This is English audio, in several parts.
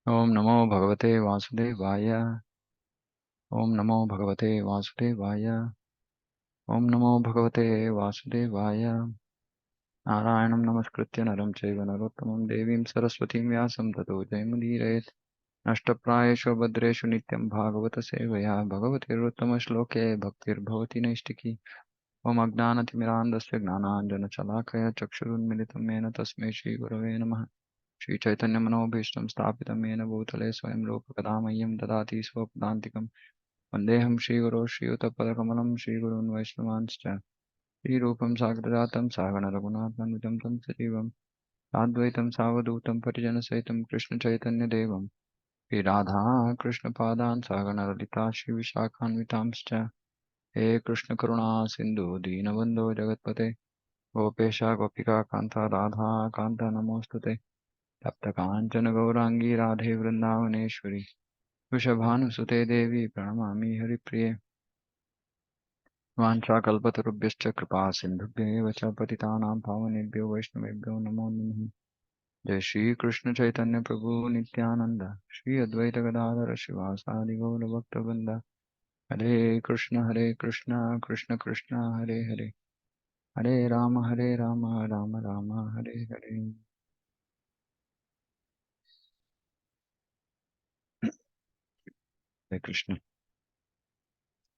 ओम नमो भगवते वासुदेवाय। ओम नमो भगवते वासुदेवाय। ओम नमो भगवते वासुदेवाय। नारायणं नमस्कृत्य नरं चैव नरोत्तमं देवीं सरस्वतीं व्यासं ततो जयमुदीरयेत्। नष्टप्रायेषु भद्रेषु नित्यं भागवतसेवया भगवतिरुत्तमश्लोके भक्तिर्भवति नैष्टिकी। ओम अज्ञानतिमिरान्धस्य ज्ञानाञ्जनशलाकया चक्षुरुन्मिलितं येन तस्मै श्रीगुरवे नमः। श्रीचैतन्यमनोभीष्टं स्थापितं येन भूतले स्वयं रूपकदा मह्यं ददाति स्वपदान्तिकम्। वन्देऽहं श्रीगुरो श्रीयुतपदकमलं श्रीगुरून् वैष्णवांश्च श्रीरूपं साग्रजातं सागणरघुनाथान्वितं तं सजीवं साद्वैतं सावधूतं परिजनसहितं कृष्णचैतन्यदेवं श्रीराधा कृष्णपादान् सागणललिता श्रीविशाखान्वितांश्च। हे कृष्णकरुणा सिन्धु दीनबन्धो जगत्पते गोपेश गोपिका कान्ता राधा कान्ता नमोऽस्तु ते। तप्तकाञ्चन गौराङ्गी राधे वृन्दावनेश्वरी वृषभानुसुते देवी प्रणमामि हरिप्रिये। वाञ्छाकल्पतरुभ्यश्च कृपा सिन्धुभ्य एव च पतितानां पावनेभ्यो वैष्णवेभ्यो नमो नमः। जय श्री कृष्ण चैतन्य प्रभु नित्यानंद श्री अद्वैत गदाधर शिवासादि गौर भक्तवृंद। हरे कृष्ण कृष्ण कृष्ण हरे हरे हरे राम राम राम हरे हरे। हरे कृष्ण।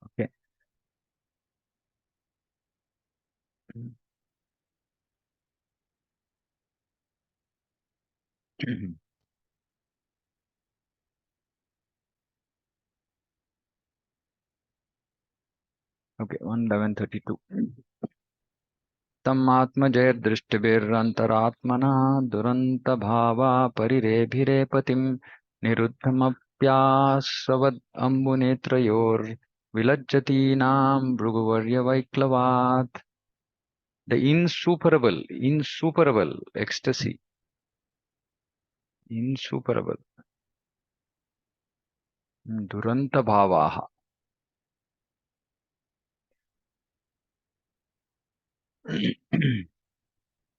ओके। ओके 1132। तमात्मजयदृष्टिभिरन्तरात्मना दुरन्तभावा परिरेभिरेपतिं निरुद्धमप्यास्रवद् अम्बुनेत्रयोर्विलज्जतीनां भृगुवर्यवैक्लवात्। The insuperable ecstasy, insuperable, durantabhavaha,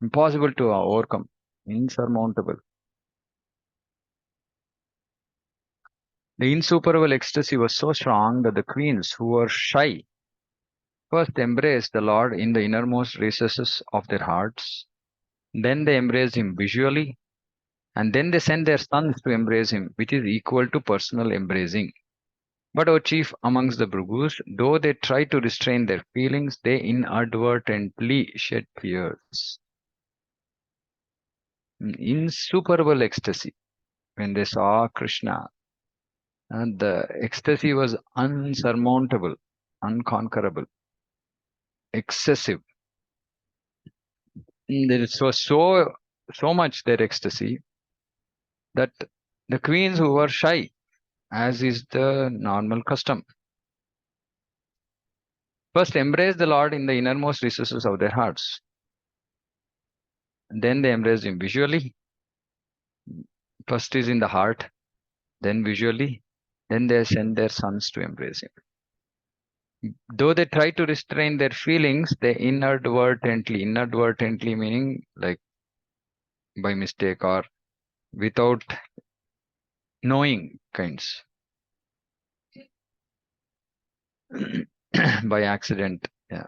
impossible to overcome, insurmountable. The insuperable ecstasy was so strong that the queens who were shy first embraced the Lord in the innermost recesses of their hearts. Then they embraced him visually, and then they sent their sons to embrace him, which is equal to personal embracing. But, O chief amongst the Bhrigus, though they tried to restrain their feelings, they inadvertently shed tears. Insuperable ecstasy. When they saw Krishna, and the ecstasy was unsurmountable, unconquerable, excessive. It was so much their ecstasy that the queens who were shy, as is the normal custom, first embraced the Lord in the innermost recesses of their hearts. Then they embraced him visually. First is in the heart, then visually, then they send their sons to embrace him. Though they try to restrain their feelings, they inadvertently meaning like by mistake or without knowing kinds, by accident, yeah,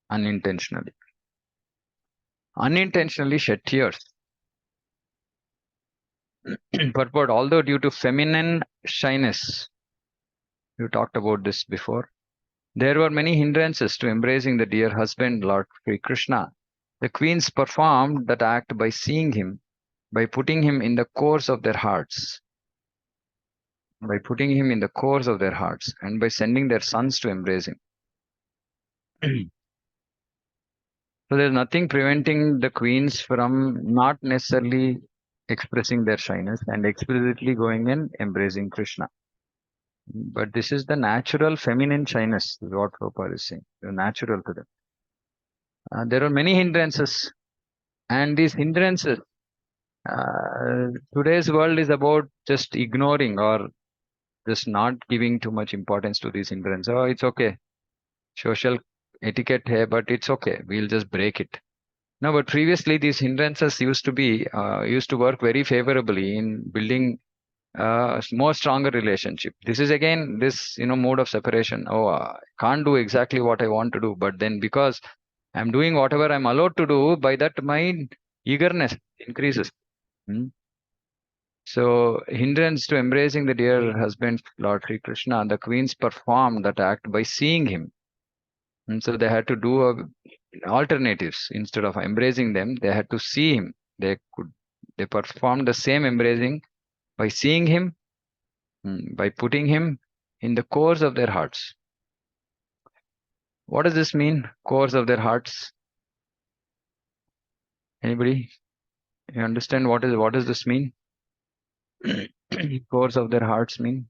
unintentionally. Unintentionally shed tears. Purport, although due to feminine shyness, you talked about this before, there were many hindrances to embracing the dear husband, Lord Sri Krishna. The queens performed that act by seeing him, by putting him in the course of their hearts, and by sending their sons to embrace him. So there's nothing preventing the queens from not necessarily expressing their shyness and explicitly going and embracing Krishna. But this is the natural feminine shyness, is what Prabhupada is saying. They're natural to them. There are many hindrances, and these hindrances, today's world is about just ignoring or just not giving too much importance to these hindrances. Oh, it's okay. Social etiquette here, but it's okay. We'll just break it. No, but previously these hindrances used to work very favorably in building more stronger relationship. This is again this mode of separation. Oh, I can't do exactly what I want to do, but then because I'm doing whatever I'm allowed to do, by that my eagerness increases. Hmm. So, hindrance to embracing the dear husband, Lord Sri Krishna, the queens performed that act by seeing him. And so they had to do alternatives. Instead of embracing them, they had to see him. They performed the same embracing by seeing him, by putting him in the cores of their hearts. What does this mean? Cores of their hearts? Anybody? You understand what does this mean? Cores of their hearts mean?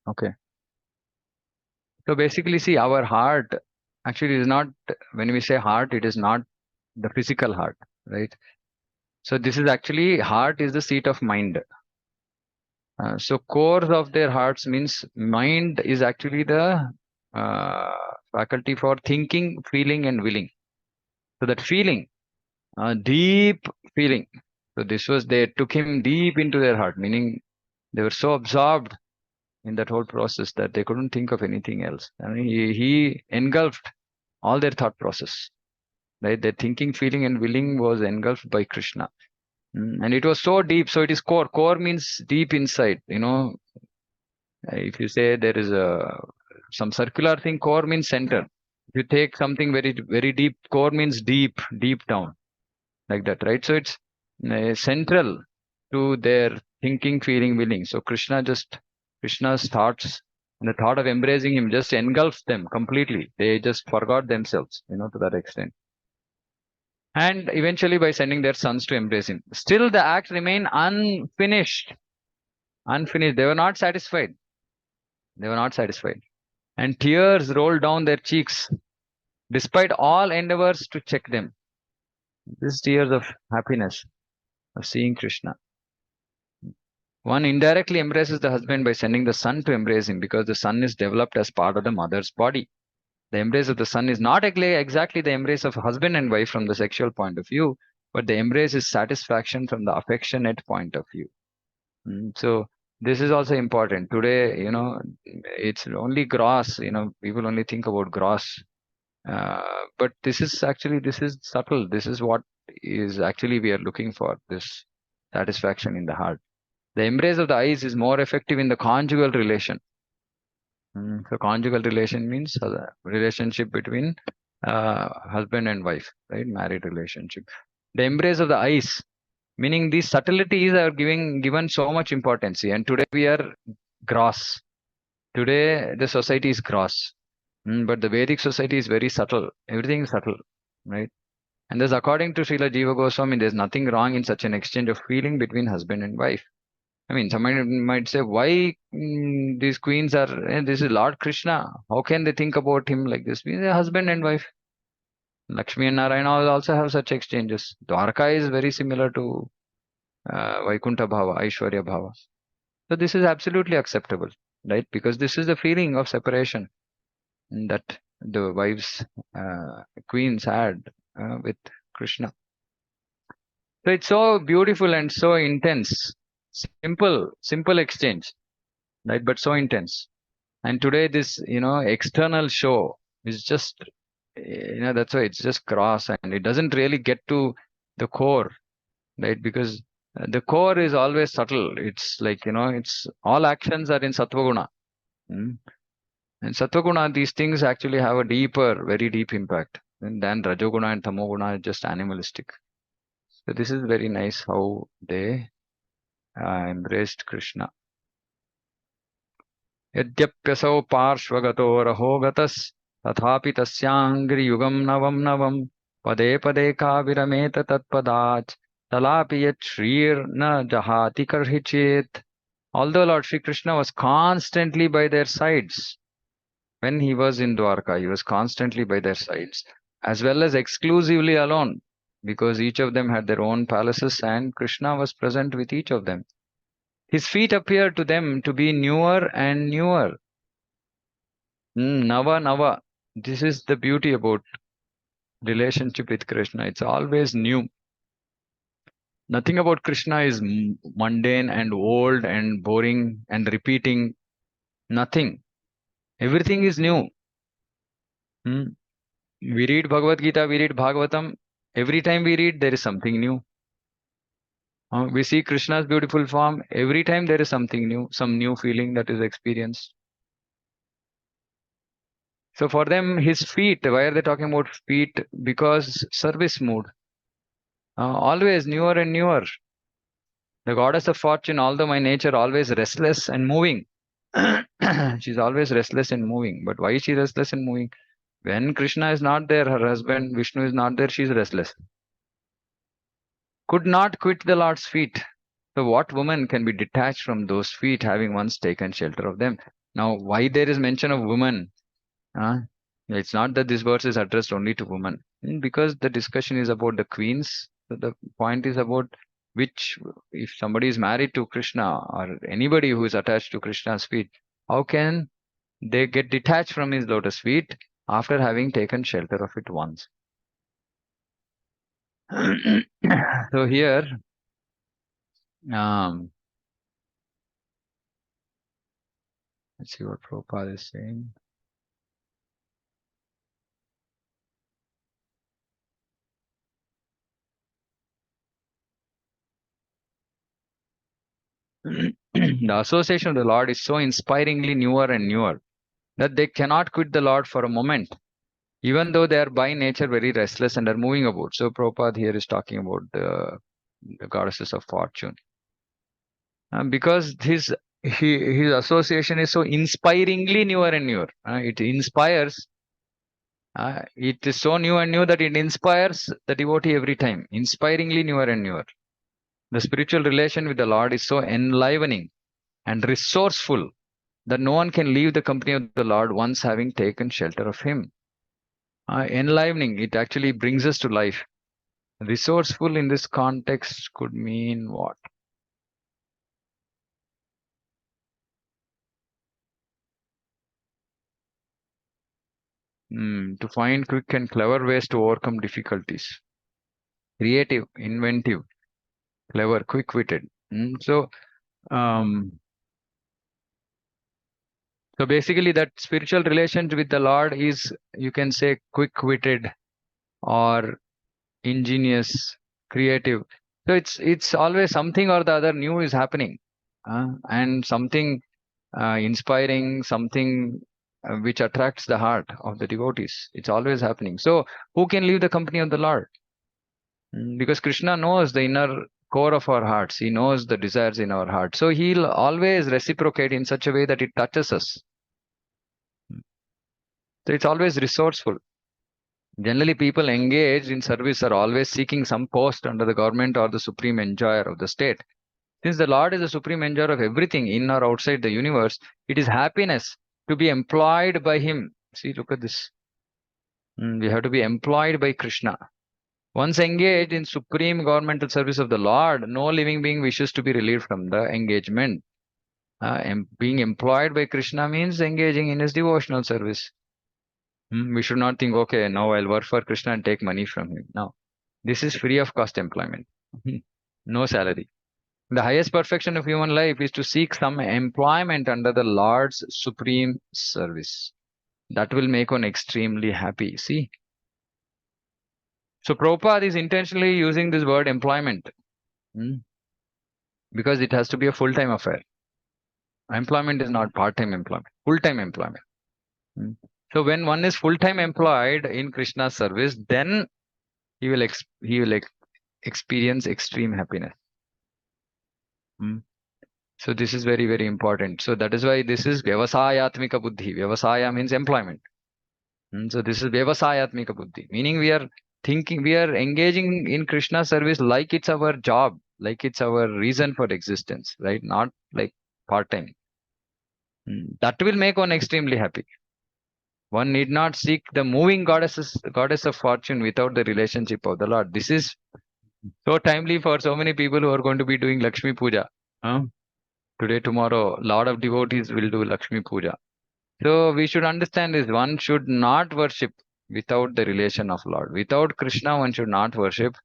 Okay. So basically, see, our heart actually is not, when we say heart, it is not the physical heart, right? So this is actually, heart is the seat of mind. So cores of their hearts means mind is actually the uh, faculty for thinking, feeling, and willing. So that feeling, deep feeling. So they took him deep into their heart, meaning they were so absorbed in that whole process that they couldn't think of anything else. I mean, he engulfed all their thought process, right? Their thinking, feeling, and willing was engulfed by Krishna. And it was so deep. So it is core. Core means deep inside. If you say there is some circular thing, core means center. If you take something very, very deep, core means deep, deep down, like that, right? So it's central to their thinking, feeling, willing. So Krishna's thoughts and the thought of embracing him just engulfs them completely. They just forgot themselves, to that extent. And eventually by sending their sons to embrace him. Still, the act remained unfinished. Unfinished. They were not satisfied. They were not satisfied. And tears rolled down their cheeks, despite all endeavors to check them. These tears of happiness of seeing Krishna. One indirectly embraces the husband by sending the son to embrace him because the son is developed as part of the mother's body. The embrace of the son is not exactly the embrace of husband and wife from the sexual point of view, but the embrace is satisfaction from the affectionate point of view. So this is also important. Today, it's only gross, people only think about gross. But this is subtle. This is what is actually we are looking for, this satisfaction in the heart. The embrace of the eyes is more effective in the conjugal relation. So conjugal relation means relationship between husband and wife, right? Married relationship. The embrace of the eyes, meaning these subtleties are given so much importance. And today we are gross. Today the society is gross. But the Vedic society is very subtle. Everything is subtle, right? And thus, according to Srila Jiva Goswami, there's nothing wrong in such an exchange of feeling between husband and wife. I mean, somebody might say, why these queens are, this is Lord Krishna. How can they think about him like this? They're husband and wife. Lakshmi and Narayana also have such exchanges. Dwarka is very similar to Vaikuntha Bhava, Aishwarya Bhava. So this is absolutely acceptable, right? Because this is the feeling of separation that the wives, queens had with Krishna. So it's so beautiful and so intense. Simple exchange, right? But so intense. And today this, external show is just, that's why it's just gross and it doesn't really get to the core, right? Because the core is always subtle. It's like, it's all actions are in Sattva-guna. Mm. And Sattva-guna, these things actually have a very deep impact than Rajoguna and Tamoguna, just animalistic. So this is very nice how they embraced Krishna. यद्यप्यसौ पार्श्वगतो रहो गतस् तथापि तस्याङ्घ्रियुगं नवं नवं पदे पदे काविरमेत तत्पदात् तलापि यत् श्रीर्न जहाति कर्हिचेत्. Although Lord Sri Krishna was constantly by their sides, when he was in Dwarka, he was constantly by their sides, as well as exclusively alone, because each of them had their own palaces and Krishna was present with each of them. His feet appeared to them to be newer and newer. Nava Nava. This is the beauty about relationship with Krishna, it's always new. Nothing about Krishna is mundane and old and boring and repeating. Nothing. Everything is new. Hmm. We read Bhagavad Gita, we read Bhagavatam. Every time we read, there is something new. We see Krishna's beautiful form. Every time there is something new, some new feeling that is experienced. So for them, his feet, why are they talking about feet? Because service mood. Always newer and newer. The goddess of fortune, although my nature always restless and moving. She's always restless and moving. But why is she restless and moving? When Krishna is not there, her husband Vishnu is not there, she's restless. Could not quit the Lord's feet. So what woman can be detached from those feet having once taken shelter of them? Now, why there is mention of woman? Uh, it's not that this verse is addressed only to women, because the discussion is about the queens. So the point is about which, if somebody is married to Krishna or anybody who is attached to Krishna's feet, how can they get detached from his lotus feet after having taken shelter of it once? So here, um, let's see what Prabhupada is saying. The association of the Lord is so inspiringly newer and newer that they cannot quit the Lord for a moment, even though they are by nature very restless and are moving about. So Prabhupada here is talking about the goddesses of fortune. Because his association is so inspiringly newer and newer. It inspires. It is so new and new that it inspires the devotee every time. Inspiringly newer and newer. The spiritual relation with the Lord is so enlivening and resourceful that no one can leave the company of the Lord once having taken shelter of Him. Enlivening, it actually brings us to life. Resourceful in this context could mean what? To find quick and clever ways to overcome difficulties. Creative, inventive, clever, quick-witted. Um, so basically, that spiritual relation with the Lord is, you can say, quick-witted or ingenious, creative. So it's always something or the other new is happening, and something inspiring, something which attracts the heart of the devotees. It's always happening. So who can leave the company of the Lord? Because Krishna knows the inner core of our hearts. He knows the desires in our heart. So he'll always reciprocate in such a way that it touches us. So it's always resourceful. Generally, people engaged in service are always seeking some post under the government or the supreme enjoyer of the state. Since the Lord is the supreme enjoyer of everything in or outside the universe, it is happiness to be employed by Him. See, look at this. We have to be employed by Krishna. Once engaged in supreme governmental service of the Lord, no living being wishes to be relieved from the engagement. Being employed by Krishna means engaging in His devotional service. We should not think, okay, now I'll work for Krishna and take money from him. No, this is free of cost employment. No salary. The highest perfection of human life is to seek some employment under the Lord's supreme service. That will make one extremely happy. See? So Prabhupada is intentionally using this word employment, because it has to be a full-time affair. Employment is not part-time employment, full-time employment. So when one is full-time employed in Krishna's service, then he will experience extreme happiness. So this is very, very important. So that is why this is Vyavasayatmika Buddhi. Vyavasaya means employment. So this is Vyavasayatmika Buddhi, meaning we are thinking, we are engaging in Krishna service like it's our job, like it's our reason for existence, right? Not like part-time. That will make one extremely happy. One need not seek the moving goddess of fortune without the relationship of the Lord. This is so timely for so many people who are going to be doing Lakshmi Puja. Today, tomorrow, lot of devotees will do Lakshmi Puja. So we should understand this. One should not worship without the relation of Lord. Without Krishna, one should not worship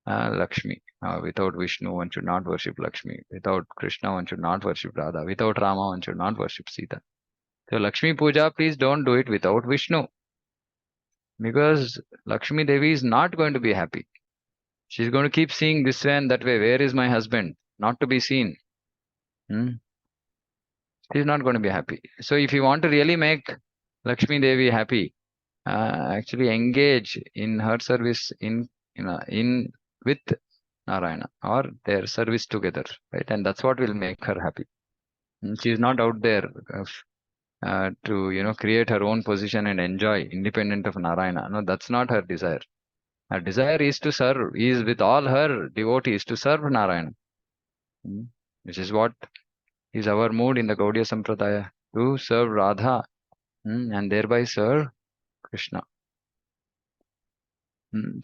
Lakshmi. Without Vishnu, one should not worship Lakshmi. Without Krishna, one should not worship Radha. Without Rama, one should not worship Sita. So Lakshmi Puja, please don't do it without Vishnu, because Lakshmi Devi is not going to be happy. She's going to keep seeing this way and that way. Where is my husband? Not to be seen. Hmm? She's not going to be happy. So if you want to really make Lakshmi Devi happy, actually engage in her service in with Narayana, or their service together, right? And that's what will make her happy. And she's not out there to create her own position and enjoy independent of Narayana. No, that's not her desire. Her desire is to serve, is with all her devotees to serve Narayana. Which is what is our mood in the Gaudiya Sampradaya, to serve Radha and thereby serve Krishna.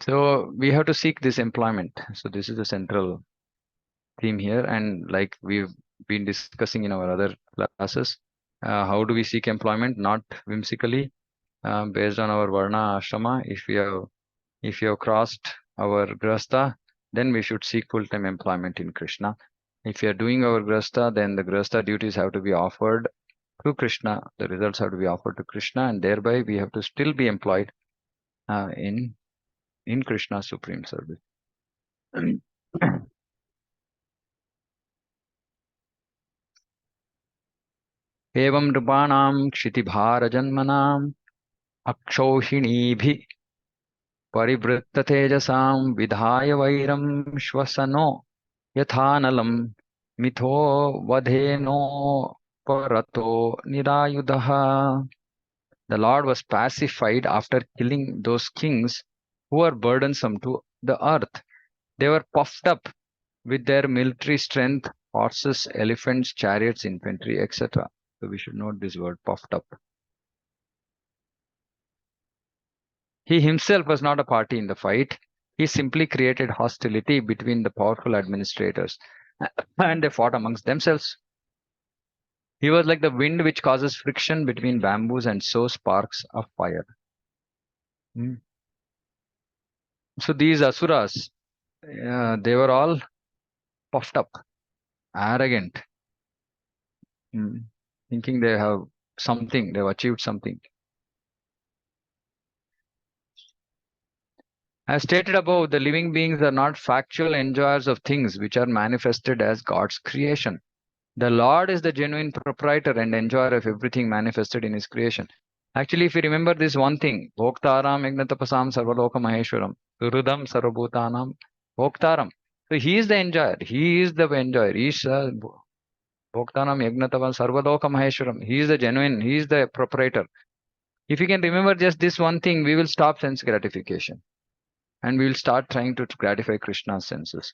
So we have to seek this employment. So this is the central theme here, and like we've been discussing in our other classes, how do we seek employment? Not whimsically, based on our varna ashrama. If you have crossed our grasta, then we should seek full-time employment in Krishna. If you are doing our grasta, then the grasta duties have to be offered to Krishna. The results have to be offered to Krishna, and thereby we have to still be employed in Krishna's supreme service. एवं नृपाणां क्षितिभारजन्मनाम् अक्षौहिणीभिः परिवृत्ततेजसां विधाय वैरं श्वसनो यथानलं मिथो वधेनो परतो निरायुधः. The Lord was pacified after killing those kings who were burdensome to the earth. They were puffed up with their military strength, horses, elephants, chariots, infantry, etc. So we should note this word, puffed up. He himself was not a party in the fight. He simply created hostility between the powerful administrators, and they fought amongst themselves. He was like the wind which causes friction between bamboos and sows sparks of fire. So these asuras, they were all puffed up, arrogant, thinking they have something, they've achieved something. As stated above, the living beings are not factual enjoyers of things which are manifested as God's creation. The Lord is the genuine proprietor and enjoyer of everything manifested in His creation. Actually, if you remember this one thing, Bhoktaram Yagnatapasam Sarvaloka Maheshwaram, Surudam Sarvabhutanam Bhoktaram. So He is the enjoyer. He is the enjoyer. He is Bhoktaram Yagnatapasam Sarvaloka Maheshwaram. He is the genuine. He is the proprietor. If you can remember just this one thing, we will stop sense gratification. And we will start trying to gratify Krishna's senses.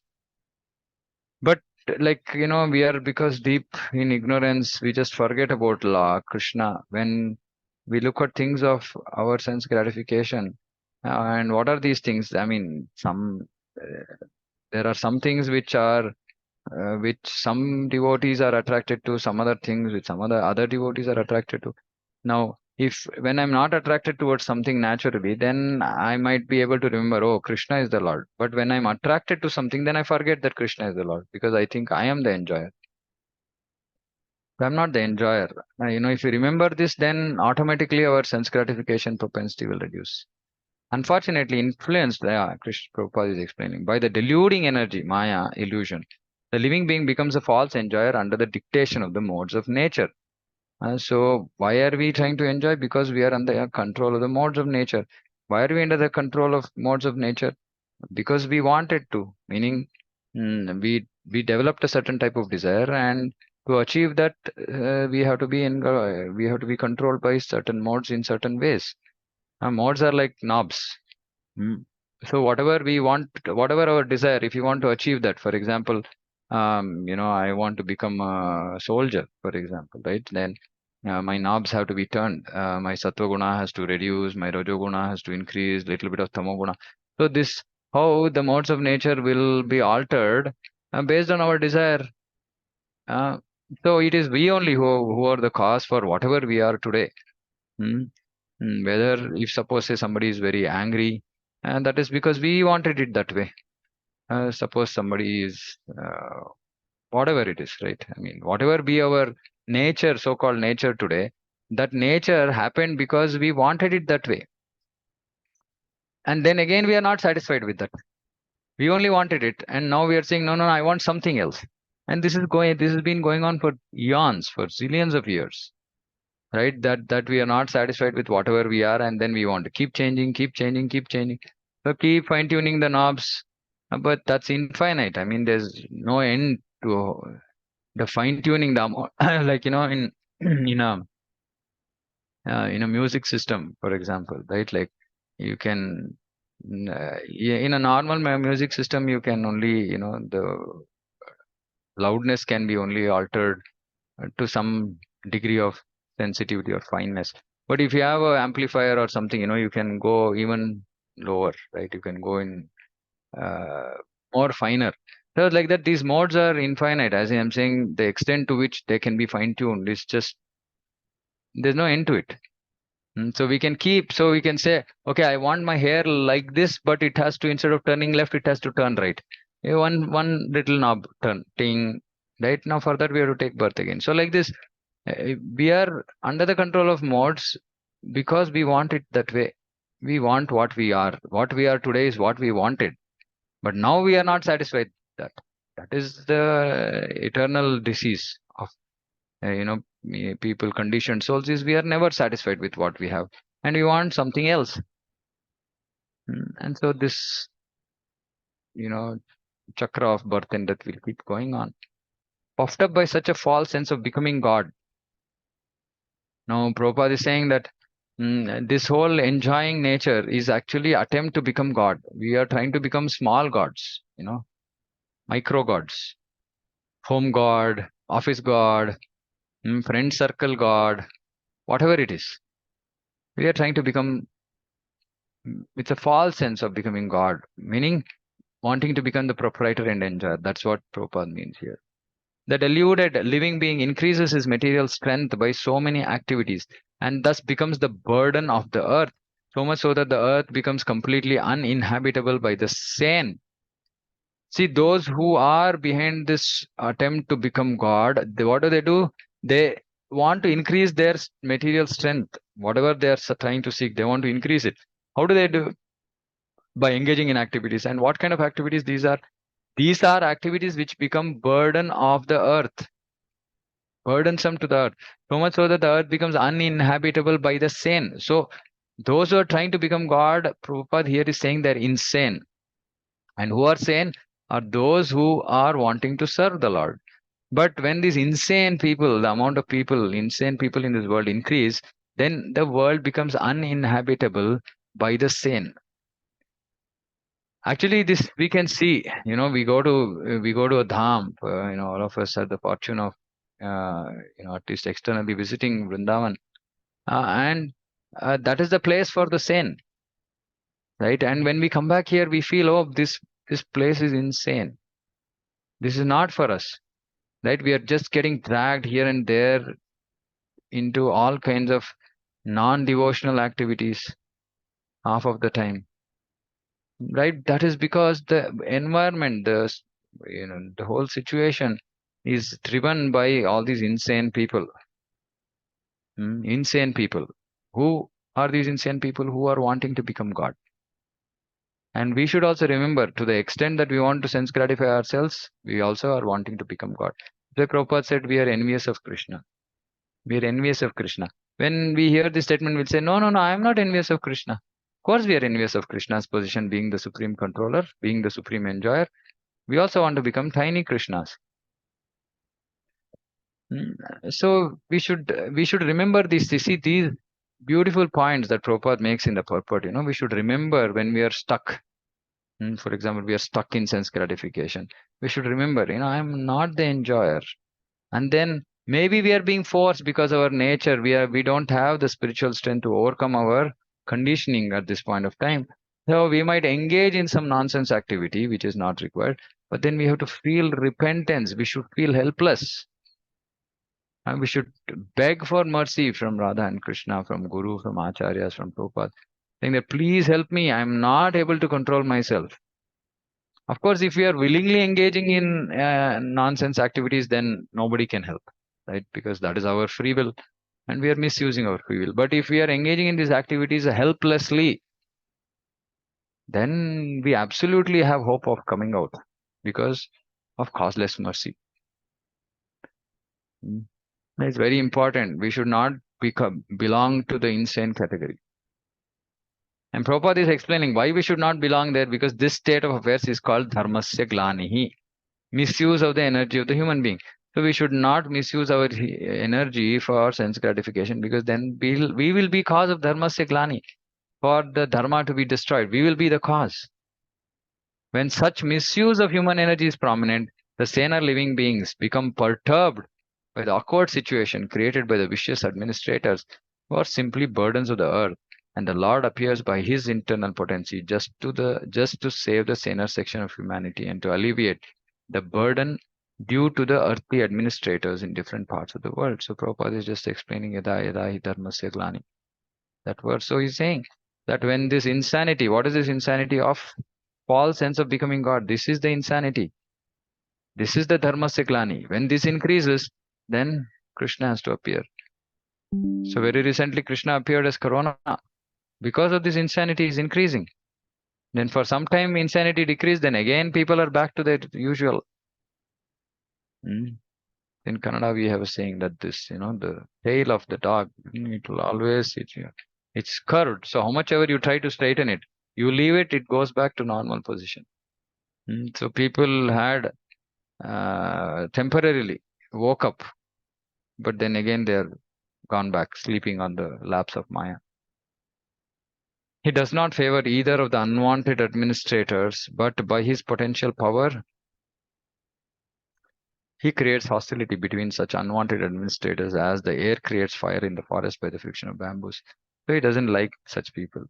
But we are, because deep in ignorance, we just forget about Krishna. When we look at things of our sense gratification, and what are these things? I mean, there are some things which some devotees are attracted to, some other things which some other devotees are attracted to. Now, when I'm not attracted towards something naturally, then I might be able to remember, oh, Krishna is the Lord. But when I'm attracted to something, then I forget that Krishna is the Lord, because I think I am the enjoyer. I'm not the enjoyer. If you remember this, then automatically our sense gratification propensity will reduce. Unfortunately, influenced, Krishna Prabhupada is explaining, by the deluding energy, Maya, illusion, the living being becomes a false enjoyer under the dictation of the modes of nature. So why are we trying to enjoy? Because we are under control of the modes of nature. Why are we under the control of modes of nature? Because we wanted to, meaning we developed a certain type of desire, and to achieve that, we have to be controlled by certain modes in certain ways. Modes are like knobs. So whatever we want, whatever our desire, if you want to achieve that, for example, I want to become a soldier, for example, right? Then my knobs have to be turned. My sattva guna has to reduce, my rajo guna has to increase, little bit of tamo guna. So this, how the modes of nature will be altered based on our desire. So it is we only who are the cause for whatever we are today. Whether if suppose say somebody is very angry, and that is because we wanted it that way. Suppose somebody is whatever it is, right? I mean, whatever be our nature, so-called nature today, that nature happened because we wanted it that way. And then again, we are not satisfied with that. We only wanted it, and now we are saying, no, no, no, I want something else. And this has been going on for eons, for zillions of years, right? That we are not satisfied with whatever we are, and then we want to keep changing, keep changing, keep changing. So keep fine tuning the knobs, but that's infinite. I mean, there's no end to the fine tuning the like in in a in a music system, for example, right? Like you can in a normal music system, you can only the loudness can be only altered to some degree of sensitivity or fineness. But if you have an amplifier or something, you can go even lower, right? You can go in uh, more finer. So like that, these modes are infinite. As I'm saying, the extent to which they can be fine tuned is just there's no end to it. So we can so we can say, okay, I want my hair like this, but it has to, instead of turning left, it has to turn right. One little knob turn, ting, right? Now for that we have to take birth again. So like this, we are under the control of modes because we want it that way. We want what we are. What we are today is what we wanted, but now we are not satisfied with that. That is the eternal disease of people, conditioned souls, is we are never satisfied with what we have, and we want something else. And so this you know chakra of birth and death will keep going on, puffed up by such a false sense of becoming God. Now Prabhupada is saying that this whole enjoying nature is actually attempt to become God. We are trying to become small gods, micro gods, home god, office god, friend circle god, whatever it is. We are trying to become, it's a false sense of becoming God, meaning wanting to become the proprietor and enjoyer. That's what Prabhupada means here. The deluded living being increases his material strength by so many activities and thus becomes the burden of the earth, so much so that the earth becomes completely uninhabitable by the sane. See, those who are behind this attempt to become God, what do? They want to increase their material strength. Whatever they are trying to seek, they want to increase it. How do they do? By engaging in activities. And what kind of activities these are? These are activities which become burden of the earth, burdensome to the earth, so much so that the earth becomes uninhabitable by the sane. So those who are trying to become God, Prabhupada here is saying they're insane. And who are sane are those who are wanting to serve the Lord. But when these insane people, the amount of people, insane people in this world increase, then the world becomes uninhabitable by the sane. Actually, this we can see. We go to a dham. All of us have the fortune of, at least externally visiting Vrindavan, and that is the place for the sane, right? And when we come back here, we feel, oh, this place is insane. This is not for us, right? We are just getting dragged here and there into all kinds of non-devotional activities half of the time, right? That is because the environment, the whole situation is driven by all these insane people. Insane people. Who are these insane people? Who are wanting to become God? And we should also remember, to the extent that we want to sense gratify ourselves, we also are wanting to become God. The Prabhupada said we are envious of Krishna. We are envious of Krishna. When we hear this statement, we'll say, no, no, no, I am not envious of Krishna. Of course, we are envious of Krishna's position, being the supreme controller, being the supreme enjoyer. We also want to become tiny Krishnas. So we should remember these. You see these beautiful points that Prabhupada makes in the purport. We should remember when we are stuck. For example, we are stuck in sense gratification. We should remember, I am not the enjoyer. And then maybe we are being forced because of our nature. We don't have the spiritual strength to overcome our conditioning at this point of time. So we might engage in some nonsense activity which is not required. But then we have to feel repentance. We should feel helpless. And we should beg for mercy from Radha and Krishna, from Guru, from Acharyas, from Prabhupada, saying that please help me. I'm not able to control myself. Of course, if we are willingly engaging in nonsense activities, then nobody can help, right? Because that is our free will and we are misusing our free will. But if we are engaging in these activities helplessly, then we absolutely have hope of coming out because of causeless mercy. Mm. It's very important. We should not belong to the insane category. And Prabhupada is explaining why we should not belong there because this state of affairs is called dharmasya glanihi, misuse of the energy of the human being. So we should not misuse our energy for sense gratification because then we will be cause of dharmasya glani, for the dharma to be destroyed. We will be the cause. When such misuse of human energy is prominent, the saner living beings become perturbed by the awkward situation created by the vicious administrators who are simply burdens of the earth, and the Lord appears by his internal potency just to save the saner section of humanity and to alleviate the burden due to the earthly administrators in different parts of the world. So Prabhupada is just explaining yada yada hi dharmasya glani. That verse. So he's saying that when this insanity, what is this insanity of false sense of becoming God? This is the insanity. This is the dharma siklani. When this increases, then Krishna has to appear. So very recently, Krishna appeared as Corona. Because of this insanity is increasing. Then for some time insanity decreased, then again people are back to their usual. In Kannada, we have a saying that this, the tail of the dog, it will always, it's curved. So how much ever you try to straighten it, you leave it, it goes back to normal position. So people had temporarily woke up, but then again they are gone back, sleeping on the laps of Maya. He does not favor either of the unwanted administrators, but by his potential power, he creates hostility between such unwanted administrators as the air creates fire in the forest by the friction of bamboos. So he doesn't like such people.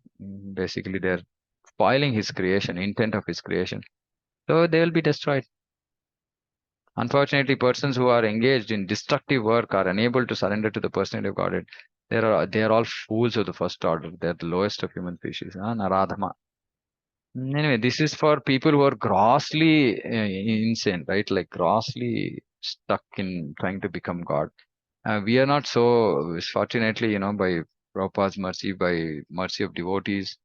Basically, they're spoiling his creation, intent of his creation. So they will be destroyed. Unfortunately, persons who are engaged in destructive work are unable to surrender to the personality of Godhead. They are all fools of the first order. They're the lowest of human species. Naradhama. Anyway, this is for people who are grossly insane, right? Like grossly stuck in trying to become God. We are not so, fortunately, by Prabhupada's mercy, by mercy of devotees,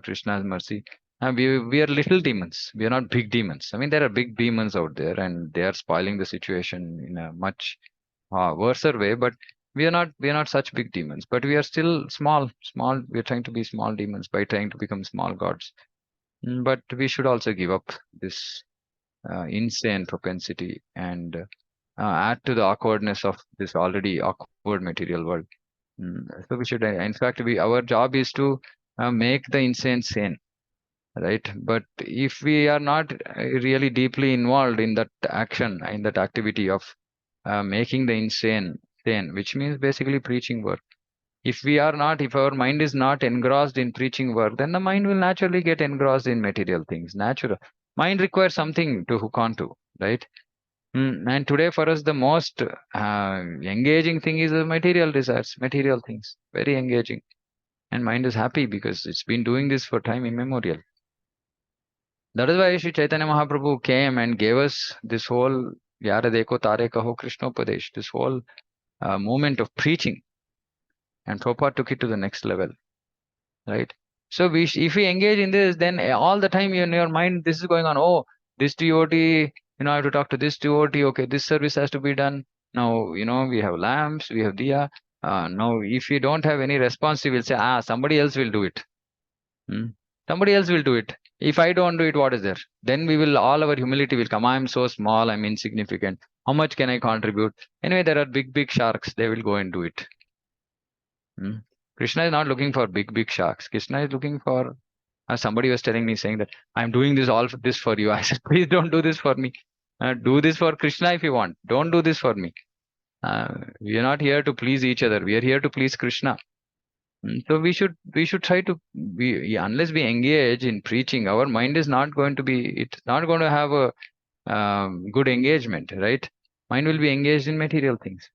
Krishna's mercy. We are little demons. We are not big demons. I mean, there are big demons out there, and they are spoiling the situation in a much worse way. But we are not such big demons. But we are still small. Small. We are trying to be small demons by trying to become small gods. But we should also give up this insane propensity and add to the awkwardness of this already awkward material world. So we should, in fact, our job is to make the insane sane, right? But if we are not really deeply involved in that action, in that activity of making the insane sane, which means basically preaching work. If our mind is not engrossed in preaching work, then the mind will naturally get engrossed in material things. Natural. Mind requires something to hook onto, right? And today for us, the most engaging thing is the material desires, material things. Very engaging. And mind is happy because it's been doing this for time immemorial. That is why Sri Chaitanya Mahaprabhu came and gave us this whole Yara Deko Tare Kaho Krishnopadesh, this whole movement of preaching. And Prabhupada took it to the next level, right? So if we engage in this, then all the time in your mind, this is going on. Oh, this devotee, I have to talk to this devotee. Okay, this service has to be done. Now, we have lamps, we have diya. Now, if you don't have any response, you will say, somebody else will do it. Somebody else will do it. If I don't do it, what is there? Then all our humility will come. I'm so small, I'm insignificant. How much can I contribute? Anyway, there are big, big sharks. They will go and do it. Krishna is not looking for big, big sharks. Krishna is looking for, somebody was telling me, saying that I'm doing this for you. I said, please don't do this for me. Do this for Krishna if you want. Don't do this for me. We are not here to please each other. We are here to please Krishna. So we should try to unless we engage in preaching, our mind is not going to be, it's not going to have a good engagement, right? Mind will be engaged in material things.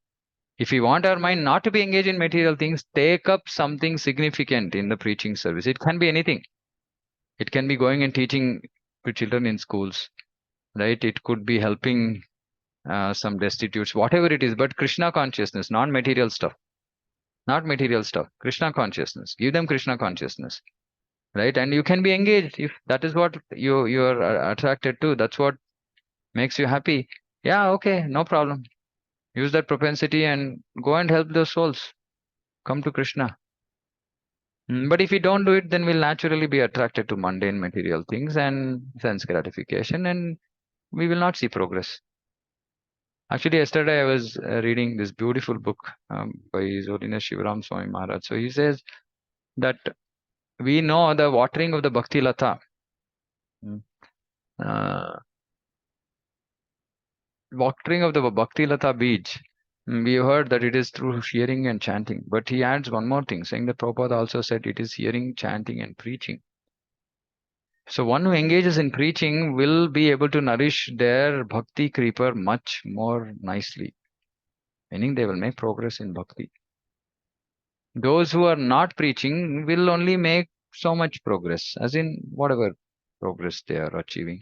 If we want our mind not to be engaged in material things, take up something significant in the preaching service. It can be anything. It can be going and teaching to children in schools, right? It could be helping some destitutes, whatever it is, but Krishna consciousness, non material stuff. Not material stuff. Krishna consciousness. Give them Krishna consciousness, right? And you can be engaged if that is what you're attracted to. That's what makes you happy. Yeah, okay, no problem. Use that propensity and go and help those souls come to Krishna. But if we don't do it, then we'll naturally be attracted to mundane material things and sense gratification, and we will not see progress. Actually, yesterday I was reading this beautiful book by His Holiness Shivaram Swami Maharaj. So he says that we know the watering of the Bhakti Lata. Mm. Uh, Watering of the Bhakti Lata beach. We heard that it is through hearing and chanting. But he adds one more thing, saying that Prabhupada also said it is hearing, chanting, and preaching. So one who engages in preaching will be able to nourish their bhakti creeper much more nicely, meaning they will make progress in bhakti. Those who are not preaching will only make so much progress, as in whatever progress they are achieving.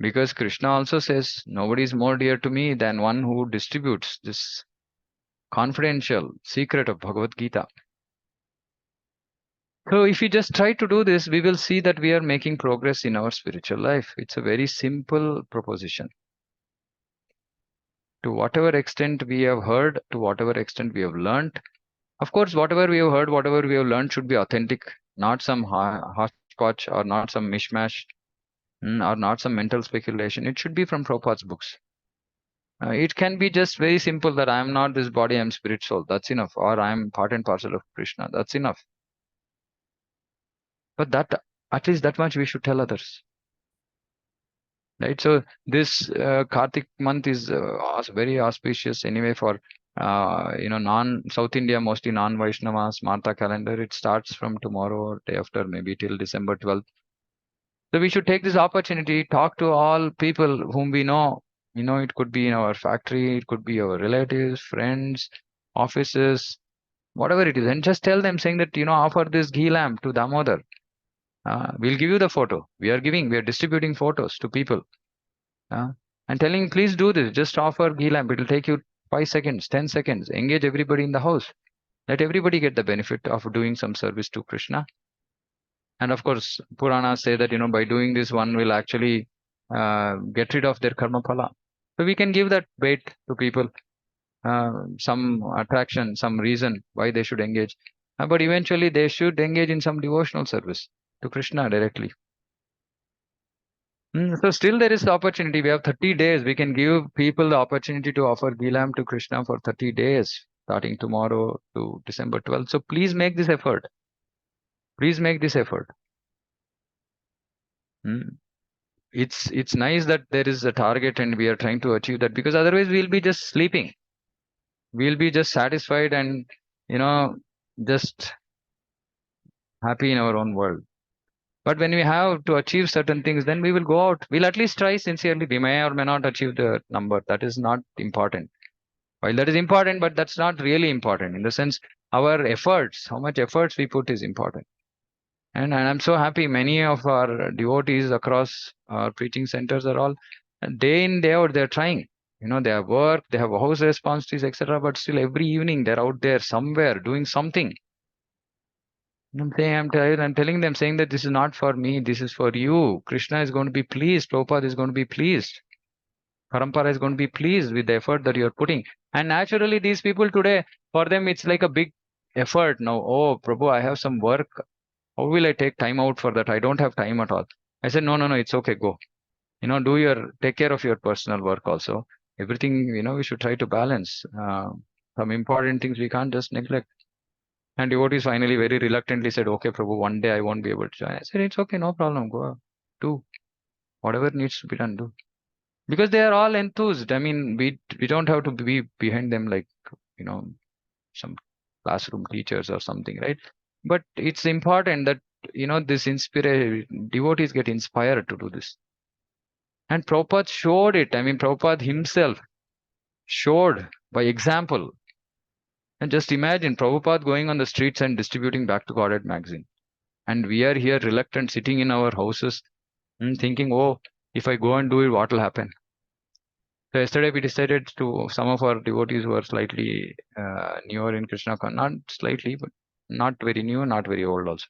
Because Krishna also says, nobody is more dear to me than one who distributes this confidential secret of Bhagavad Gita. So if we just try to do this, we will see that we are making progress in our spiritual life. It's a very simple proposition. To whatever extent we have heard, to whatever extent we have learnt. Of course, whatever we have heard, whatever we have learned should be authentic, not some hodgepodge or not some mishmash or not some mental speculation. It should be from Prabhupada's books. It can be just very simple that I am not this body, I am spirit soul. That's enough. Or I am part and parcel of Krishna. That's enough. But that, at least that much we should tell others. Right. So this Kartik month is very auspicious anyway for non South India, mostly non Vaishnavas, Martha calendar. It starts from tomorrow or day after, maybe till December 12th. So we should take this opportunity, talk to all people whom we know. It could be in our factory, it could be our relatives, friends, offices, whatever it is, and just tell them saying that offer this ghee lamp to Damodar. We'll give you the photo. We are distributing photos to people. And telling, please do this. Just offer ghee lamp. It will take you 5 seconds, 10 seconds. Engage everybody in the house. Let everybody get the benefit of doing some service to Krishna. And of course, Puranas say that, by doing this, one will actually get rid of their karma phala. So we can give that bait to people, some attraction, some reason why they should engage. But eventually, they should engage in some devotional service to Krishna directly. So still there is the opportunity. We have 30 days. We can give people the opportunity to offer Gilam to Krishna for 30 days, starting tomorrow to December 12th. So please make this effort. Please make this effort. It's nice that there is a target and we are trying to achieve that, because otherwise we'll be just sleeping. We'll be just satisfied and, just happy in our own world. But when we have to achieve certain things, then we will go out. We'll at least try sincerely. We may or may not achieve the number. That is not important. While that is important, but that's not really important in the sense our efforts, how much efforts we put is important. And I'm so happy many of our devotees across our preaching centers are all day in, day out, they're trying. They have work, they have house responsibilities, etc. But still every evening they're out there somewhere doing something. I'm telling them, saying that this is not for me, this is for you. Krishna is going to be pleased, Prabhupada is going to be pleased. Parampara is going to be pleased with the effort that you're putting. And naturally, these people today, for them, it's like a big effort now. Oh, Prabhu, I have some work. How will I take time out for that? I don't have time at all. I said, no, it's okay. Go. Take care of your personal work also. Everything, we should try to balance. Some important things we can't just neglect. And devotees finally very reluctantly said, okay, Prabhu, one day I won't be able to join. I said, it's okay, no problem. Go do whatever needs to be done, do. Because they are all enthused. I mean, we don't have to be behind them like, some classroom teachers or something, right? But it's important that, this devotees get inspired to do this. And Prabhupada showed it. I mean, Prabhupada himself, showed by example. And just imagine Prabhupada going on the streets and distributing Back to Godhead magazine. And we are here reluctant, sitting in our houses, thinking, oh, if I go and do it, what will happen? So yesterday we decided to, some of our devotees who are slightly newer in not slightly, but not very new, not very old also,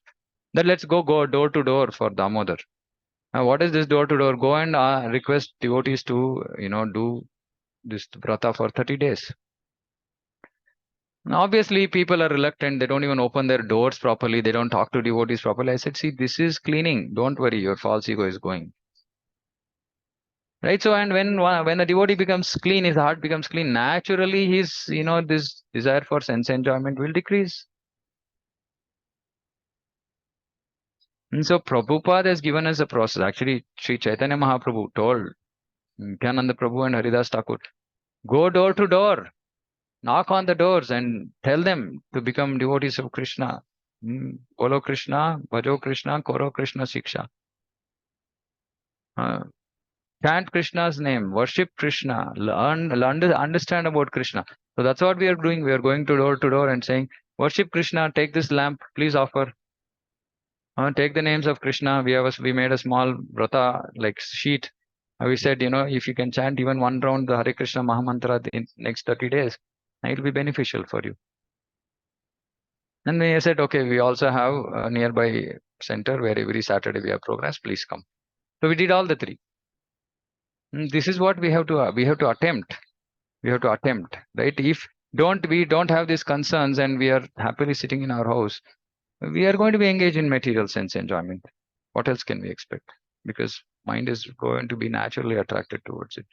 that let's go door to door for Damodar. Now, what is this door to door? Go and request devotees to, do this vrata for 30 days. Now, obviously, people are reluctant. They don't even open their doors properly. They don't talk to devotees properly. I said, see, this is cleaning. Don't worry, your false ego is going. Right. So, and when the devotee becomes clean, his heart becomes clean. Naturally, his this desire for sense enjoyment will decrease. And so, Prabhupada has given us a process. Actually, Sri Chaitanya Mahaprabhu told Nityananda Prabhu and Haridas Thakur, go door to door, knock on the doors, and tell them to become devotees of Krishna. Bolo Krishna, Bhajo Krishna, Koro Krishna Shiksha. Chant Krishna's name, worship Krishna, understand about Krishna. So that's what we are doing. We are going to door and saying, worship Krishna, take this lamp, please offer. Take the names of Krishna. We made a small vrata like sheet. We said, if you can chant even one round the Hare Krishna Mahamantra in next 30 days, it will be beneficial for you. And we said, okay, we also have a nearby center where every Saturday we have programs. Please come. So we did all the three. This is what we have to attempt. We have to attempt, right? If we don't have these concerns and we are happily sitting in our house, we are going to be engaged in material sense enjoyment. What else can we expect? Because mind is going to be naturally attracted towards it.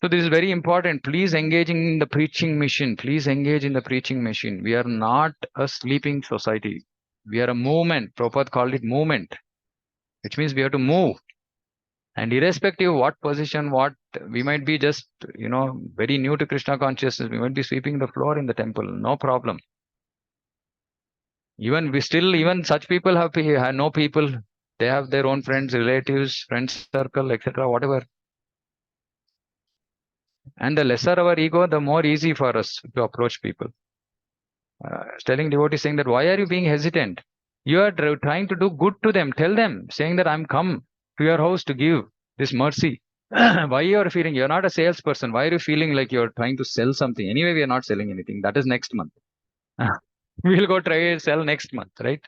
So this is very important. Please engage in the preaching mission. Please engage in the preaching mission. We are not a sleeping society. We are a movement. Prabhupada called it movement, which means we have to move. And irrespective of what position, we might be just, very new to Krishna consciousness. We might be sweeping the floor in the temple. No problem. Even such people have no people. They have their own friends, relatives, friends circle, etc. Whatever. And the lesser our ego, the more easy for us to approach people. Telling devotees, saying that, why are you being hesitant? You are trying to do good to them. Tell them, saying that I'm come to your house to give this mercy. Why you are feeling? You're not a salesperson. Why are you feeling like you're trying to sell something? Anyway, we are not selling anything. That is next month. We'll go try and sell next month, right?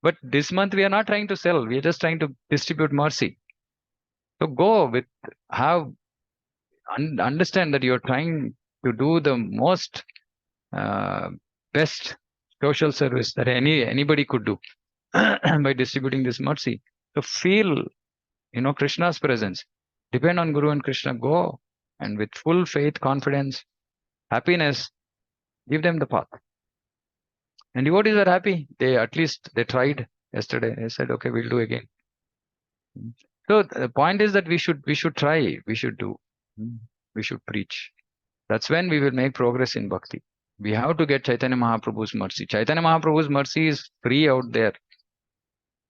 But this month we are not trying to sell. We are just trying to distribute mercy. So understand that you're trying to do the most best social service that anybody could do by distributing this mercy. So feel, Krishna's presence. Depend on Guru and Krishna. Go and with full faith, confidence, happiness, give them the path. And devotees are happy. At least they tried yesterday. They said, okay, we'll do again. So the point is that we should try. We should do. We should preach. That's when we will make progress in bhakti. We have to get Chaitanya Mahaprabhu's mercy. Chaitanya Mahaprabhu's mercy is free out there.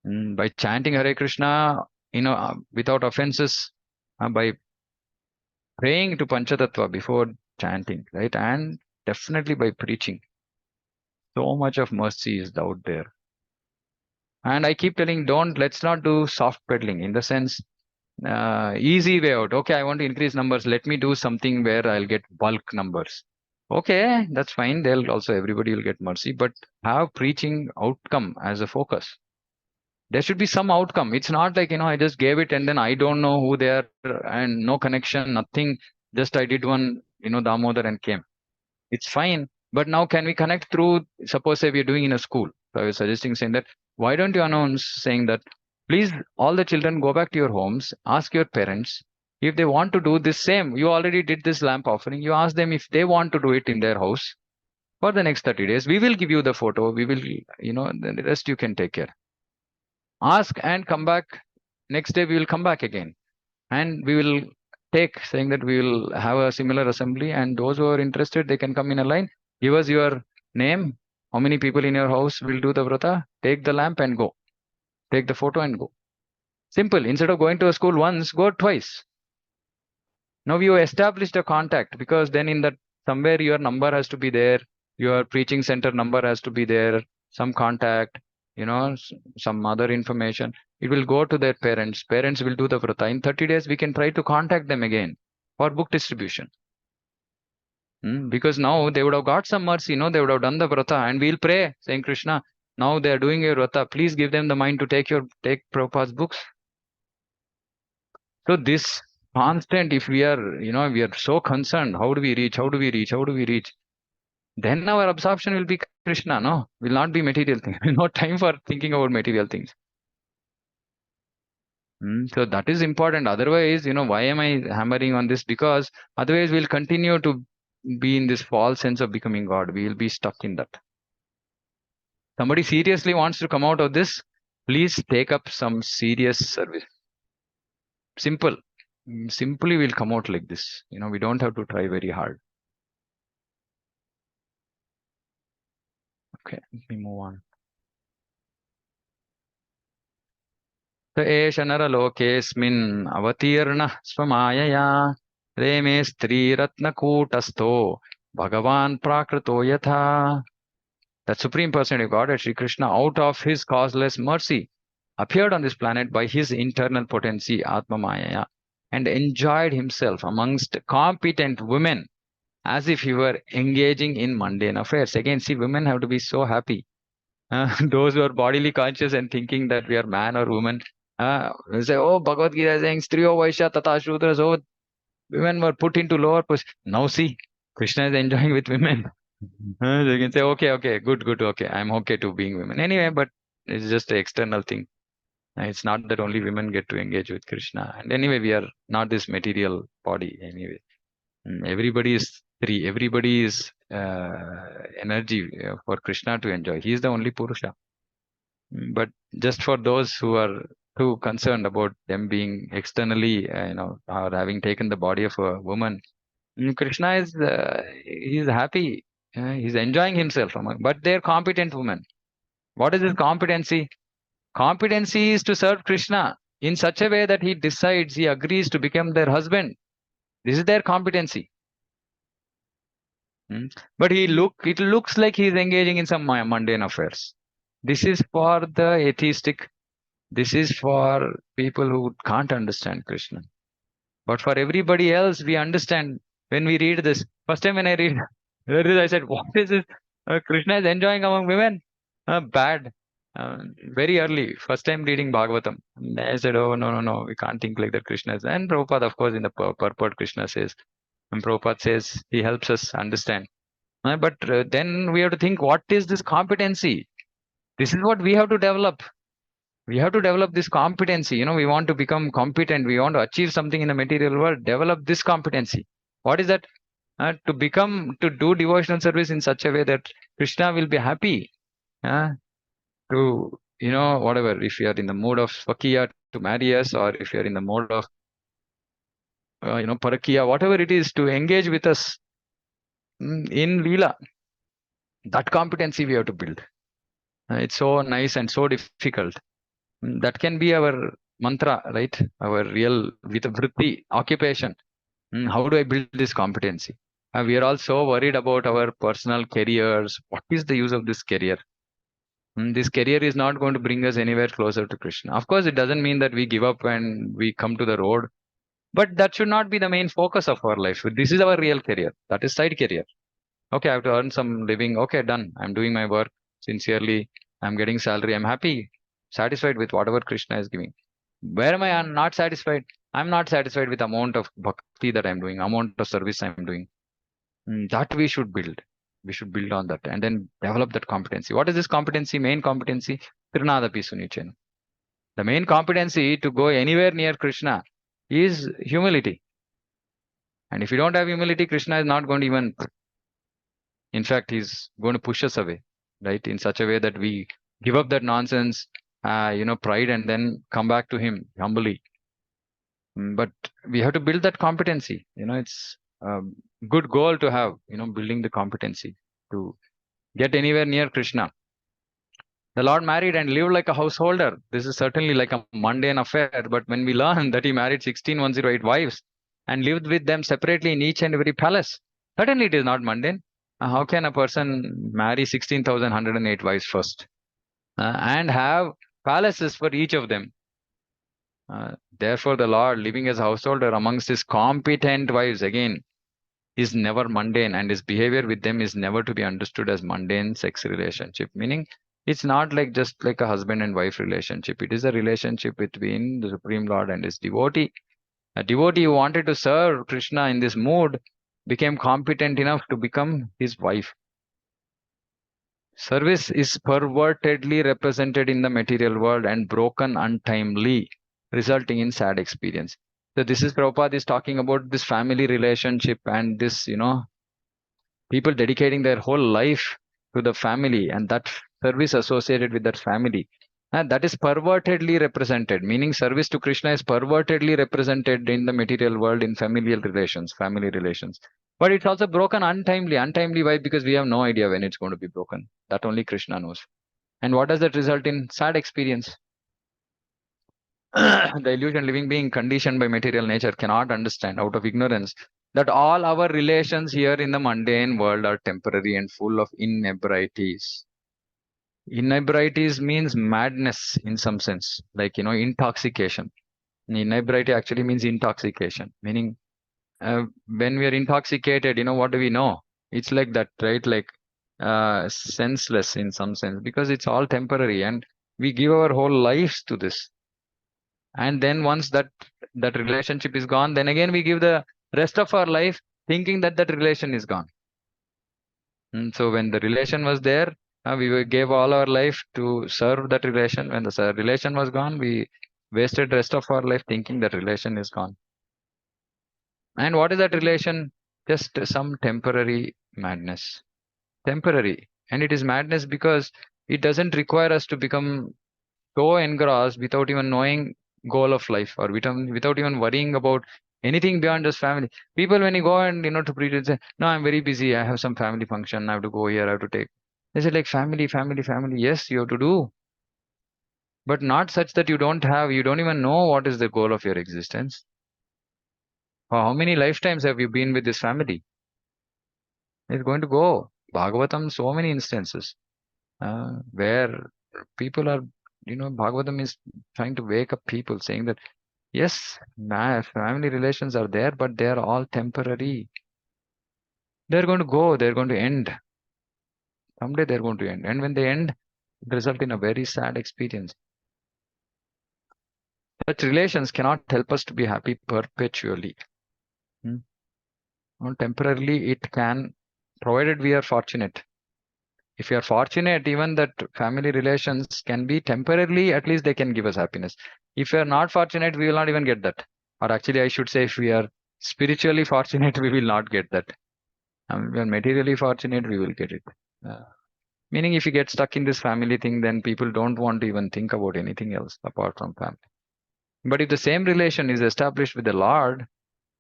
By chanting Hare Krishna, without offenses, by praying to Panchatattva before chanting, right? And definitely by preaching. So much of mercy is out there. And I keep telling, let's not do soft peddling in the sense, easy way out. Okay, I want to increase numbers. Let me do something where I'll get bulk numbers. Okay, that's fine. Everybody will get mercy, but have preaching outcome as a focus. There should be some outcome. It's not like, I just gave it and then I don't know who they are and no connection, nothing. Just I did one, Damodar and came. It's fine. But now can we connect through, suppose say we're doing in a school. So I was suggesting saying that, why don't you announce saying that, please, all the children go back to your homes, ask your parents if they want to do this same. You already did this lamp offering. You ask them if they want to do it in their house for the next 30 days. We will give you the photo. We will, the rest you can take care. Ask and come back. Next day we will come back again. And we will saying that we will have a similar assembly. And those who are interested, they can come in a line. Give us your name. How many people in your house will do the vrata? Take the lamp and go. Take the photo and go. Simple. Instead of going to a school once, go twice. Now you established a contact, because then in that somewhere your number has to be there, your preaching center number has to be there, some contact, some other information. It will go to their parents. Parents will do the vrata. In 30 days, we can try to contact them again for book distribution. Because now they would have got some mercy, they would have done the vrata, and we'll pray saying, Krishna, now they are doing your vrata. Please give them the mind to take Prabhupada's books. So this constant, if we are so concerned, how do we reach? How do we reach? How do we reach? Then our absorption will be Krishna, no? Will not be material things. No time for thinking about material things. So that is important. Otherwise, why am I hammering on this? Because otherwise we'll continue to be in this false sense of becoming God. We will be stuck in that. Somebody seriously wants to come out of this, please take up some serious service. Simple. Simply we'll come out like this. We don't have to try very hard. Okay, let me move on. स एष नरलोकेऽस्मिन् अवतीर्णः स्वमायया रेमे स्त्रीरत्नकूटस्थो भगवान् प्राकृतो यथा. The Supreme Personality of Godhead, Sri Krishna, out of his causeless mercy, appeared on this planet by his internal potency, Atma Maya, and enjoyed himself amongst competent women as if he were engaging in mundane affairs. Again, see, women have to be so happy. Those who are bodily conscious and thinking that we are man or woman, they say, oh, Bhagavad Gita is saying, Striyo Vaishya Tata Shudras, oh, women were put into lower position. Now see, Krishna is enjoying with women. They can say, okay, good, okay, I'm okay to being women. Anyway, but it's just an external thing. It's not that only women get to engage with Krishna. And anyway, we are not this material body anyway. Everybody is free. Everybody is energy for Krishna to enjoy. He is the only Purusha. But just for those who are too concerned about them being externally, or having taken the body of a woman, Krishna is he's happy. He's enjoying himself but they're competent women. What is his competency? Competency is to serve Krishna in such a way that he decides, he agrees to become their husband. This is their competency. But it looks like he's engaging in some mundane affairs. This is for the atheistic. This is for people who can't understand Krishna. But for everybody else, we understand when we read this. First time when I read this, I said, what is this? Krishna is enjoying among women? Bad. Very early, first time reading Bhagavatam. And I said, oh, no, we can't think like that. Krishna is. And Prabhupada, of course, in the purport, Krishna says, and Prabhupada says, he helps us understand. But then we have to think, what is this competency? This is what we have to develop. We have to develop this competency. We want to become competent. We want to achieve something in the material world. Develop this competency. What is that? To do devotional service in such a way that Krishna will be happy. To, whatever, if you are in the mood of Swakiya, to marry us, or if you are in the mode of, Parakiya, whatever it is, to engage with us in Leela. That competency we have to build. It's so nice and so difficult. That can be our mantra, right? Our real vritti, occupation. How do I build this competency? We are all so worried about our personal careers. What is the use of this career? This career is not going to bring us anywhere closer to Krishna. Of course, it doesn't mean that we give up and we come to the road. But that should not be the main focus of our life. This is our real career. That is side career. Okay, I have to earn some living. Okay, done. I'm doing my work sincerely. I'm getting salary. I'm happy, satisfied with whatever Krishna is giving. Where am I not satisfied? I'm not satisfied with the amount of bhakti that I'm doing, amount of service I'm doing. That we should build. We should build on that and then develop that competency. What is this competency? Main competency? Trinadapi Sunichan. The main competency to go anywhere near Krishna is humility. And if you don't have humility, Krishna is not going to even, in fact, he's going to push us away, right? In such a way that we give up that nonsense, pride, and then come back to him humbly. But we have to build that competency. It's a good goal to have, building the competency to get anywhere near Krishna. The Lord married and lived like a householder. This is certainly like a mundane affair. But when we learn that he married 16,108 wives, and lived with them separately in each and every palace. Certainly, it is not mundane. How can a person marry 16,108 wives first and have palaces for each of them? Therefore, the Lord, living as householder amongst his competent wives, again, is never mundane, and his behavior with them is never to be understood as mundane sex relationship. Meaning, it's not like just like a husband and wife relationship. It is a relationship between the Supreme Lord and his devotee. A devotee who wanted to serve Krishna in this mood became competent enough to become his wife. Service is pervertedly represented in the material world and broken untimely, resulting in sad experience. So this is Prabhupada is talking about this family relationship and this, people dedicating their whole life to the family and that service associated with that family. And that is pervertedly represented, meaning service to Krishna is pervertedly represented in the material world in familial relations, family relations. But it's also broken untimely. Untimely, why? Because we have no idea when it's going to be broken. That only Krishna knows. And what does that result in? Sad experience. The illusion living being conditioned by material nature cannot understand out of ignorance that all our relations here in the mundane world are temporary and full of inebrieties. Inebriety means madness in some sense, like, intoxication. Inebriety actually means intoxication, meaning when we are intoxicated, what do we know? It's like that, right? Like senseless in some sense, because it's all temporary and we give our whole lives to this. And then once that relationship is gone, then again we give the rest of our life thinking that that relation is gone. So when the relation was there, gave all our life to serve that relation. When the relation was gone, we wasted rest of our life thinking that relation is gone. And what is that relation? Just some temporary madness. Temporary. And it is madness because it doesn't require us to become so engrossed without even knowing goal of life, or without even worrying about anything beyond just family. People, when you go and to preach and say, no, I'm very busy, I have some family function, I have to go here, I have to take, they say like family, family, family. Yes, you have to do, but not such that you don't even know what is the goal of your existence. Or how many lifetimes have you been with this family? It's going to go. Bhagavatam, so many instances where people are, Bhagavatam is trying to wake up people, saying that yes, family relations are there, but they are all temporary. They're going to go, they're going to end. Someday they're going to end. And when they end, it result in a very sad experience. Such relations cannot help us to be happy perpetually. Hmm? Well, temporarily, it can, provided we are fortunate. If you are fortunate, even that family relations can be temporarily, at least they can give us happiness. If you are not fortunate, we will not even get that. Or actually, I should say, if we are spiritually fortunate, we will not get that. If we are materially fortunate, we will get it. Uh, Meaning, if you get stuck in this family thing, then people don't want to even think about anything else apart from family. But if the same relation is established with the Lord,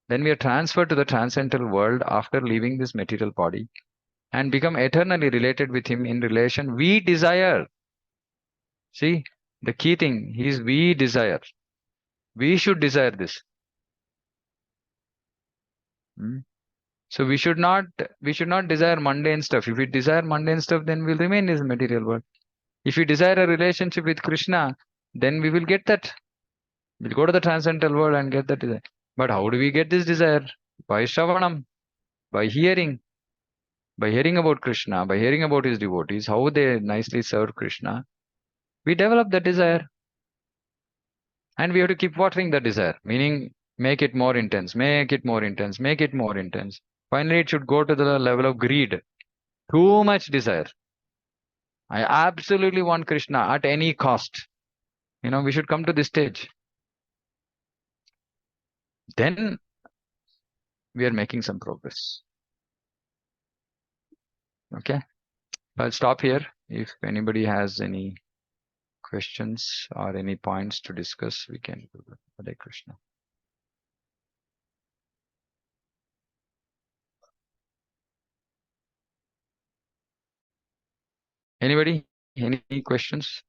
then we are transferred to the transcendental world after leaving this material body and become eternally related with Him in relation we desire. See, the key thing is we desire. We should desire this. Hmm? So we should not desire mundane stuff. If we desire mundane stuff, then we'll remain in this material world. If we desire a relationship with Krishna, then we will get that. We'll go to the transcendental world and get that desire. But how do we get this desire? By Shravanam, by hearing about Krishna, by hearing about his devotees, how they nicely serve Krishna. We develop the desire. And we have to keep watering the desire, meaning make it more intense, make it more intense, make it more intense. Finally, it should go to the level of greed. Too much desire. I absolutely want Krishna at any cost. We should come to this stage. Then we are making some progress. Okay. I'll stop here. If anybody has any questions or any points to discuss, we can do that. Hare Krishna. Anybody? Any questions?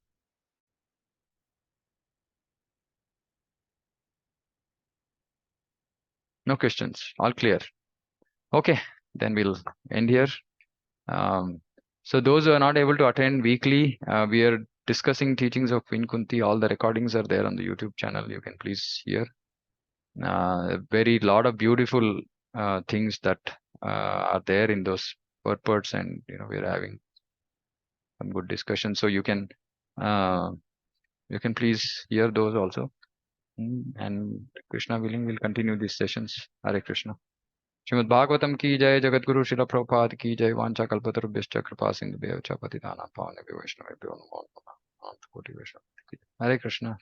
No questions. All clear. Okay, then we'll end here. So those who are not able to attend weekly, we are discussing teachings of Queen Kunti. All the recordings are there on the YouTube channel. You can please hear. Very lot of beautiful things that are there in those purports, and we're having some good discussion. So you can please hear those also. And Krishna willing, we'll continue these sessions. Hare Krishna. Shrimad Bhagavatam की जय, जगद्गुरु शिल प्रभुपाद की जय। वांछा कल्पतरुभ्यश्च कृपा सिंधुभ्यः च पतितानां पावनेभ्यो वैष्णवेभ्यो नमो नमः। कोटि वैष्णव। हरे Krishna.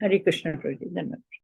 Hare Krishna, Prabhuji. Dhanwad.